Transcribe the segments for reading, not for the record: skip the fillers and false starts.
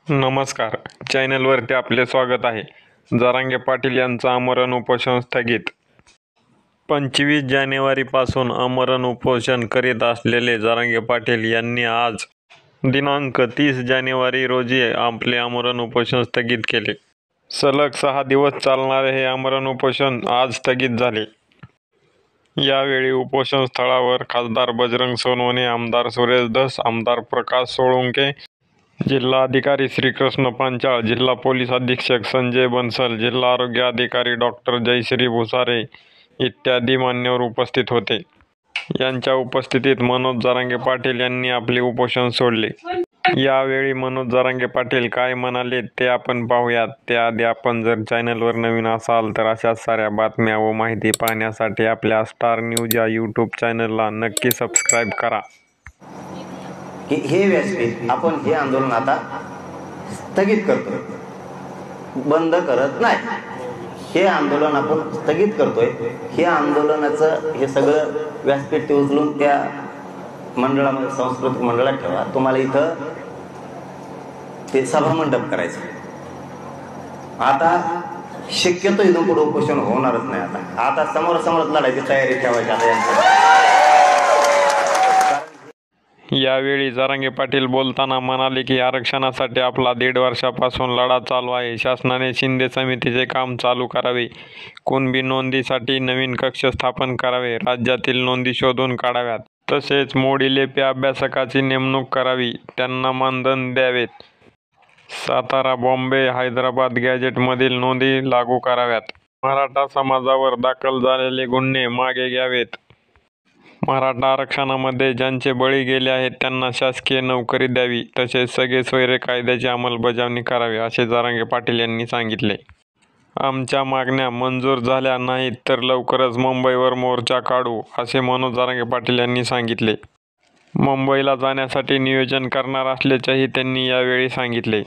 नमस्कार. चॅनलवरती आपले स्वागत आहे. जरांगे पाटील यांचं आमरण उपोषण स्थगित. 25 जानेवारीपासून आमरण उपोषण करीत असलेले जरांगे पाटील यांनी आज दिनांक 30 जानेवारी रोजी आपले आमरण उपोषण स्थगित केले. सलग 6 दिवस चालणारे हे आमरण उपोषण आज स्थगित झाले. यावेळी उपोषण स्थळावर खासदार बजरंग सोनवणे, आमदार सुरेश धस, आमदार प्रकाश सोळुंके, जिल्हाधिकारी श्रीकृष्ण पांचाळ, जिल्हा पोलीस अधीक्षक संजय बन्सल, जिल्हा आरोग्य अधिकारी डॉक्टर जयश्री भुसारे इत्यादी मान्यवर उपस्थित होते. यांच्या उपस्थितीत मनोज जरांगे पाटील यांनी आपले उपोषण सोडले. यावेळी मनोज जरांगे पाटील काय म्हणाले ते आपण पाहूयात. त्याआधी आपण जर चॅनलवर नवीन असाल तर अशाच साऱ्या बातम्या व माहिती पाहण्यासाठी आपल्या स्टार न्यूज या यूट्यूब चॅनलला नक्की सबस्क्राईब करा. हे व्यासपीठ आपण हे आंदोलन आता स्थगित करतोय, बंद करत नाही. हे आंदोलन आपण स्थगित करतोय. हे आंदोलनाचं हे सगळं व्यासपीठ ते उचलून त्या मंडळामध्ये, सांस्कृतिक मंडळात ठेवा. तुम्हाला इथं ते सभामंडप करायचं. आता शक्यतो इथून पुढे उपोषण होणारच नाही. आता समोरासमोर लढायची तयारी ठेवायची आता. यावेळी जरांगे पाटील बोलताना म्हणाले की आरक्षणासाठी आपला 1.5 वर्षापासून लढा चालू आहे. शासनाने शिंदे समितीचे काम चालू करावे, कुणबी नोंदीसाठी नवीन कक्ष स्थापन करावे, राज्यातील नोंदी शोधून काढाव्यात, तसेच मोडी लेपी अभ्यासकाची नेमणूक करावी, त्यांना मानधन द्यावेत, सातारा, बॉम्बे, हैदराबाद गॅजेटमधील नोंदी लागू कराव्यात, मराठा समाजावर दाखल झालेले गुन्हे मागे घ्यावेत, मराठा आरक्षणामध्ये ज्यांचे बळी गेले आहेत त्यांना शासकीय नोकरी द्यावी, तसेच सगळे सोयरे कायद्याची अंमलबजावणी करावी, असे जरांगे पाटील यांनी सांगितले. आमच्या मागण्या मंजूर झाल्या नाहीत तर लवकरच मुंबईवर मोर्चा काढू, असे मनोज जरांगे पाटील यांनी सांगितले. मुंबईला जाण्यासाठी नियोजन करणार असल्याचेही त्यांनी यावेळी सांगितले.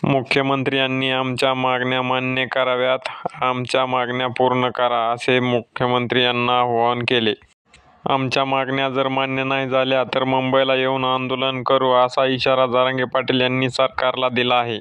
मुख्यमंत्र्यांनी आमच्या मागण्या मान्य कराव्यात, आमच्या मागण्या पूर्ण करा, असे मुख्यमंत्री यांना आवाहन केले. आमच्या मागण्या जर मान्य नाही झाल्या तर मुंबईला येऊन आंदोलन करू, असा इशारा जरांगे पाटील यांनी सरकारला दिला आहे.